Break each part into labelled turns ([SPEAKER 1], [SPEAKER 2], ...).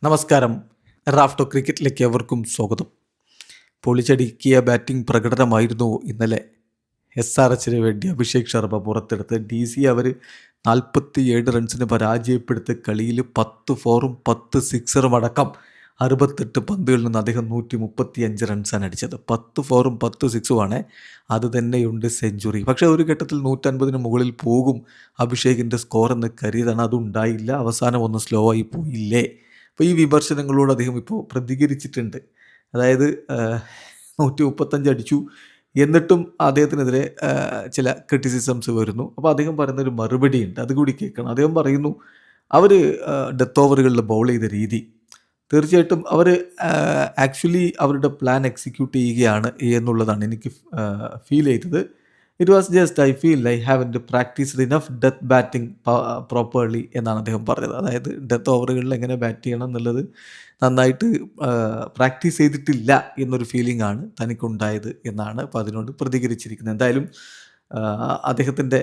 [SPEAKER 1] നമസ്കാരം. റാഫ്റ്റോ ക്രിക്കറ്റിലേക്ക് എവർക്കും സ്വാഗതം. പൊളിച്ചടുക്കിയ ബാറ്റിംഗ് പ്രകടനമായിരുന്നു ഇന്നലെ SRHന് വേണ്ടി അഭിഷേക് ശർമ്മ പുറത്തെടുത്ത്. DC അവർ 47 റൺസിന് പരാജയപ്പെടുത്ത കളിയിൽ 10 ഫോറും 10 സിക്സറും അടക്കം 68 പന്തുകളിൽ നിന്ന് അദ്ദേഹം 135 റൺസാണ് അടിച്ചത്. 10 ഫോറും 10 സിക്സുമാണ്. അത് തന്നെയുണ്ട് സെഞ്ചുറി. പക്ഷേ ഒരു ഘട്ടത്തിൽ 150 മുകളിൽ പോകും അഭിഷേകിൻ്റെ സ്കോർ എന്ന് കരുതിയതാണ്. അതുണ്ടായില്ല. അവസാനം ഒന്ന് സ്ലോ ആയി പോയില്ലേ. അപ്പോൾ ഈ വിമർശനങ്ങളോട് അദ്ദേഹം ഇപ്പോൾ പ്രതികരിച്ചിട്ടുണ്ട്. അതായത് 135 അടിച്ചു, എന്നിട്ടും അദ്ദേഹത്തിനെതിരെ ചില ക്രിറ്റിസിസംസ് വരുന്നു. അപ്പോൾ അദ്ദേഹം പറയുന്നൊരു മറുപടിയുണ്ട്, അതുകൂടി കേൾക്കണം. അദ്ദേഹം പറയുന്നു, അവർ ഡെത്ത് ഓവറുകളിൽ ബൗൾ ചെയ്ത രീതി തീർച്ചയായിട്ടും അവർ ആക്ച്വലി അവരുടെ പ്ലാൻ എക്സിക്യൂട്ട് ചെയ്യുകയാണ് എന്നുള്ളതാണ് എനിക്ക് ഫീൽ ചെയ്തത്. It was just I feel I haven't practised enough death batting properly എന്നാണ് അദ്ദേഹം പറഞ്ഞത്. അതായത് ഡെത്ത് ഓവറുകളിൽ എങ്ങനെ ബാറ്റ് ചെയ്യണം എന്നുള്ളത് നന്നായിട്ട് പ്രാക്ടീസ് ചെയ്തിട്ടില്ല എന്നൊരു ഫീലിംഗ് ആണ് തനിക്കുണ്ടായത് എന്നാണ് അപ്പോൾ അതിനോട് പ്രതികരിച്ചിരിക്കുന്നത്. എന്തായാലും അദ്ദേഹത്തിൻ്റെ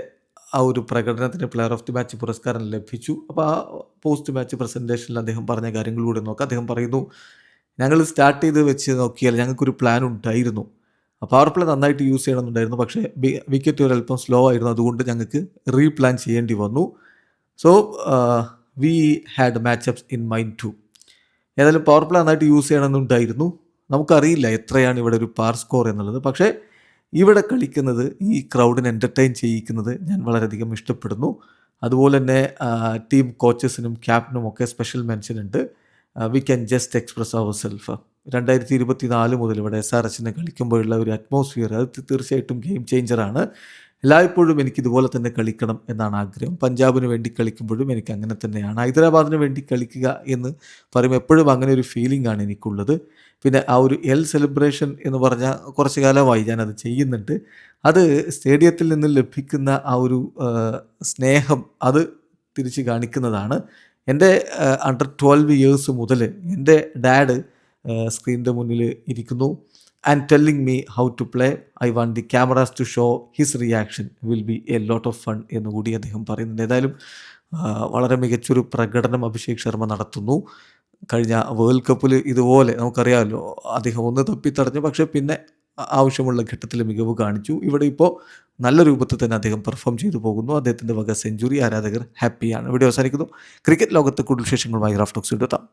[SPEAKER 1] ആ ഒരു പ്രകടനത്തിന് പ്ലെയർ ഓഫ് ദി മാച്ച് പുരസ്കാരം ലഭിച്ചു. അപ്പോൾ ആ പോസ്റ്റ് മാച്ച് പ്രസൻറ്റേഷനിൽ അദ്ദേഹം പറഞ്ഞ കാര്യങ്ങളിലൂടെ നോക്കാം. അദ്ദേഹം പറയുന്നു, ഞങ്ങൾ സ്റ്റാർട്ട് ചെയ്ത് വെച്ച് നോക്കിയാൽ ഞങ്ങൾക്കൊരു പ്ലാൻ ഉണ്ടായിരുന്നു. പവർ പ്ലേ നന്നായിട്ട് യൂസ് ചെയ്യണമെന്നുണ്ടായിരുന്നു, പക്ഷേ വിക്കറ്റ് ഒരല്പം സ്ലോ ആയിരുന്നു. അതുകൊണ്ട് ഞങ്ങൾക്ക് റീപ്ലാൻ ചെയ്യേണ്ടി വന്നു. So we had matchups in mind too. ഏതായാലും പവർ പ്ലേ നന്നായിട്ട് യൂസ് ചെയ്യണമെന്നുണ്ടായിരുന്നു. നമുക്കറിയില്ല എത്രയാണ് ഇവിടെ ഒരു പാർ സ്കോർ എന്നുള്ളത്. പക്ഷേ ഇവിടെ കളിക്കുന്നത്, ഈ ക്രൗഡിനെ എൻ്റർടൈൻ ചെയ്യിക്കുന്നത് ഞാൻ വളരെയധികം ഇഷ്ടപ്പെടുന്നു. അതുപോലെ തന്നെ ടീം കോച്ചസിനും ക്യാപ്റ്റനും ഒക്കെ സ്പെഷ്യൽ മെൻഷൻ ഉണ്ട്. We can just express our self. 2024 മുതൽ ഇവിടെ SRHന് കളിക്കുമ്പോഴുള്ള ഒരു അറ്റ്മോസ്ഫിയർ അത് തീർച്ചയായിട്ടും ഗെയിം ചേഞ്ചറാണ്. എല്ലായ്പ്പോഴും എനിക്കിതുപോലെ തന്നെ കളിക്കണം എന്നാണ് ആഗ്രഹം. പഞ്ചാബിന് വേണ്ടി കളിക്കുമ്പോഴും എനിക്ക് അങ്ങനെ തന്നെയാണ്. ഹൈദരാബാദിന് വേണ്ടി കളിക്കുക എന്ന് പറയുമ്പോൾ എപ്പോഴും അങ്ങനെ ഒരു ഫീലിംഗ് ആണ് എനിക്കുള്ളത്. പിന്നെ ആ ഒരു സെലിബ്രേഷൻ എന്ന് പറഞ്ഞാൽ കുറച്ച് കാലമായി ഞാനത് ചെയ്യുന്നുണ്ട്. അത് സ്റ്റേഡിയത്തിൽ നിന്ന് ലഭിക്കുന്ന ആ ഒരു സ്നേഹം അത് തിരിച്ച് കാണിക്കുന്നതാണ്. എൻ്റെ അണ്ടർ 12 ഇയേഴ്സ് മുതൽ എൻ്റെ ഡാഡ് സ്ക്രീനിൻ്റെ മുന്നിൽ ഇരിക്കുന്നു and telling me how to play. I want the cameras to show his reaction will be a lot of fun എന്നുകൂടി അദ്ദേഹം പറയുന്നുണ്ട്. ഏതായാലും വളരെ മികച്ചൊരു പ്രകടനം അഭിഷേക് ശർമ്മ നടത്തുന്നു. കഴിഞ്ഞ വേൾഡ് കപ്പിൽ ഇതുപോലെ നമുക്കറിയാമല്ലോ, അദ്ദേഹം ഒന്ന് തപ്പിത്തടഞ്ഞു, പക്ഷേ പിന്നെ ആവശ്യമുള്ള ഘട്ടത്തിൽ മികവ് കാണിച്ചു. ഇവിടെ ഇപ്പോൾ നല്ല രൂപത്തിൽ തന്നെ അദ്ദേഹം പെർഫോം ചെയ്തു പോകുന്നു. അദ്ദേഹത്തിൻ്റെ വക സെഞ്ചുറി, ആരാധകർ ഹാപ്പിയാണ്. വീഡിയോ അവസാനിക്കുന്നു. ക്രിക്കറ്റ് ലോകത്തെ കൂടുതൽ വിശേഷങ്ങളുമായി റാഫ്റ്റോക്സ് എത്താം.